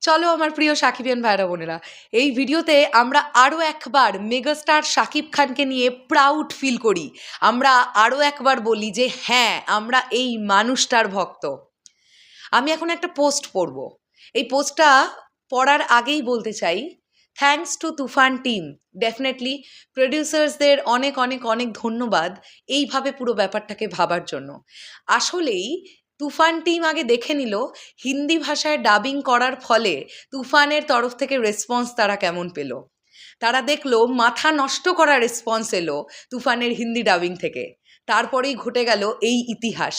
চলো আমার প্রিয় সাকিবিয়ান ভাইরা বোনেরা, এই ভিডিওতে আমরা আরও একবার মেগাস্টার শাকিব খানকে নিয়ে প্রাউড ফিল করি। আমরা আরও একবার বলি যে হ্যাঁ, আমরা এই মানুষটার ভক্ত। আমি এখন একটা পোস্ট পড়ব। এই পোস্টটা পড়ার আগেই বলতে চাই, thanks to Toofan team. Definitely প্রডিউসার্সদের অনেক অনেক অনেক ধন্যবাদ এইভাবে পুরো ব্যাপারটাকে ভাবার জন্য। আসলেই তুফান টিম আগে দেখে নিল হিন্দি ভাষায় ডাবিং করার ফলে তুফানের তরফ থেকে রেসপন্স তারা কেমন পেল। তারা দেখলো মাথা নষ্ট করা রেসপন্স এলো তুফানের হিন্দি ডাবিং থেকে। তারপরেই ঘটে গেল এই ইতিহাস।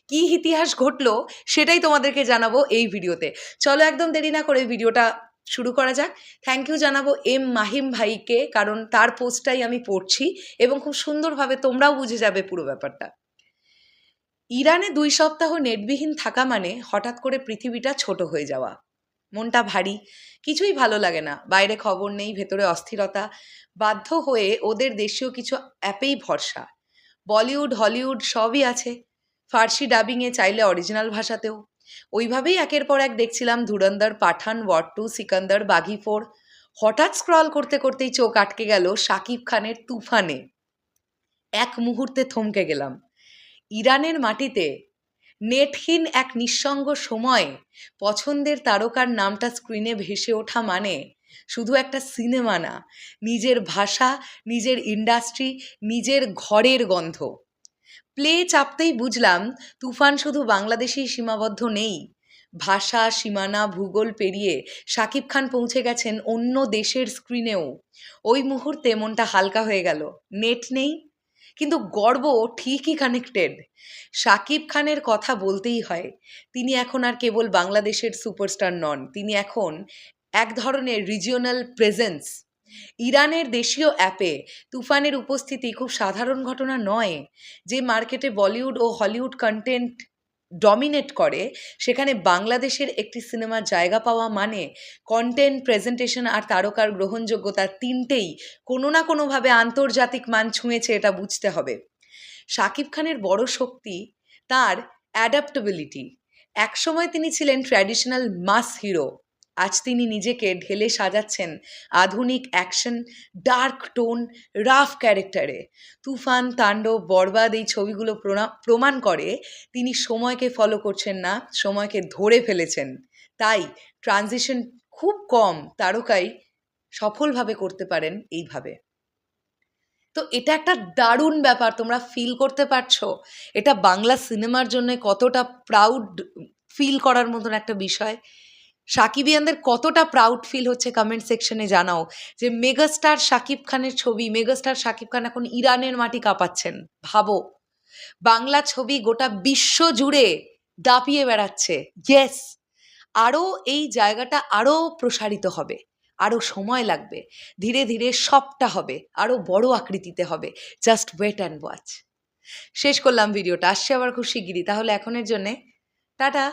কি ইতিহাস ঘটলো সেটাই তোমাদেরকে জানাবো এই ভিডিওতে। চলো একদম দেরি না করে ভিডিওটা শুরু করা যাক। থ্যাংক ইউ জানাবো এম মাহিম ভাইকে, কারণ তার পোস্টটাই আমি পড়ছি এবং খুব সুন্দরভাবে তোমরাও বুঝে যাবে পুরো ব্যাপারটা। ইরানে 2 সপ্তাহ নেটবিহীন থাকা মানে হঠাৎ করে পৃথিবীটা ছোট হয়ে যাওয়া। মনটা ভারী, কিছুই ভালো লাগে না। বাইরে খবর নেই, ভেতরে অস্থিরতা। বাধ্য হয়ে ওদের দেশীয় কিছু অ্যাপেই ভরসা। বলিউড হলিউড সবই আছে, ফার্সি ডাবিংয়ে, চাইলে অরিজিনাল ভাষাতেও। ওইভাবেই একের পর এক দেখছিলাম ধুরন্ধর, পাঠান, ওয়ার 2, সিকান্দার, বাঘি 4। হঠাৎ স্ক্রল করতে করতেই চোখ আটকে গেল শাকিব খানের তুফানে। এক মুহূর্তে থমকে গেলাম। ইরানের মাটিতে নেটহীন এক নিঃসঙ্গ সময় পছন্দের তারকার নামটা স্ক্রিনে ভেসে ওঠা মানে শুধু একটা সিনেমা না, নিজের ভাষা, নিজের ইন্ডাস্ট্রি, নিজের ঘরের গন্ধ। প্লে চাপতেই বুঝলাম তুফান শুধু বাংলাদেশেই সীমাবদ্ধ নেই। ভাষা, সীমানা, ভূগোল পেরিয়ে শাকিব খান পৌঁছে গেছেন অন্য দেশের স্ক্রিনেও। ওই মুহূর্তে মনটা হালকা হয়ে গেল। নেট নেই, কিন্তু গর্ব ঠিকই কানেক্টেড। শাকিব খানের কথা বলতেই হয়। তিনি এখন আর কেবল বাংলাদেশের সুপারস্টার নন, তিনি এখন এক ধরনের রিজিওনাল প্রেজেন্স। ইরানের দেশীয় অ্যাপে তুফানের উপস্থিতি খুব সাধারণ ঘটনা নয়। যে মার্কেটে বলিউড ও হলিউড কন্টেন্ট ডমিনেট করে, সেখানে বাংলাদেশের একটি সিনেমার জায়গা পাওয়া মানে কন্টেন্ট, প্রেজেন্টেশন আর তারকার গ্রহণযোগ্যতা তিনটেই কোনো না কোনোভাবে আন্তর্জাতিক মান ছুঁয়েছে, এটা বুঝতে হবে। শাকিব খানের বড় শক্তি তার অ্যাডাপ্টেবিলিটি। একসময় তিনি ছিলেন ট্র্যাডিশনাল মাস হিরো, আজ তিনি নিজেকে ঢেলে সাজাচ্ছেন আধুনিক অ্যাকশন, ডার্ক টোন, রাফ ক্যারেক্টারে। তুফান, তাণ্ডব, বরবাদ এই ছবিগুলো প্রমাণ করে তিনি সময়কে ফলো করছেন না, সময়কে ধরে ফেলেছেন। তাই ট্রানজিশন খুব কম তারকাই সফলভাবে করতে পারেন এইভাবে। তো এটা একটা দারুণ ব্যাপার, তোমরা ফিল করতে পারছো এটা বাংলা সিনেমার জন্য কতটা প্রাউড ফিল করার মতন একটা বিষয়। সাকিবিয়ানদের কতটা প্রাউড ফিল হচ্ছে কমেন্ট সেকশনে জানাও যে মেগাস্টার শাকিব খানের ছবি, মেগাস্টার শাকিব খান এখন ইরানের মাটি কাঁপাচ্ছেন। ভাবো, বাংলা ছবি গোটা বিশ্ব জুড়ে দাপিয়ে বেড়াচ্ছে। ইয়েস, আরও এই জায়গাটা আরও প্রসারিত হবে, আরও সময় লাগবে, ধীরে ধীরে সবটা হবে, আরও বড় আকৃতিতে হবে। Just wait and watch. শেষ করলাম ভিডিওটা, আসছে আবার খুব শিগগিরই। তাহলে এখনের জন্যে টাটা।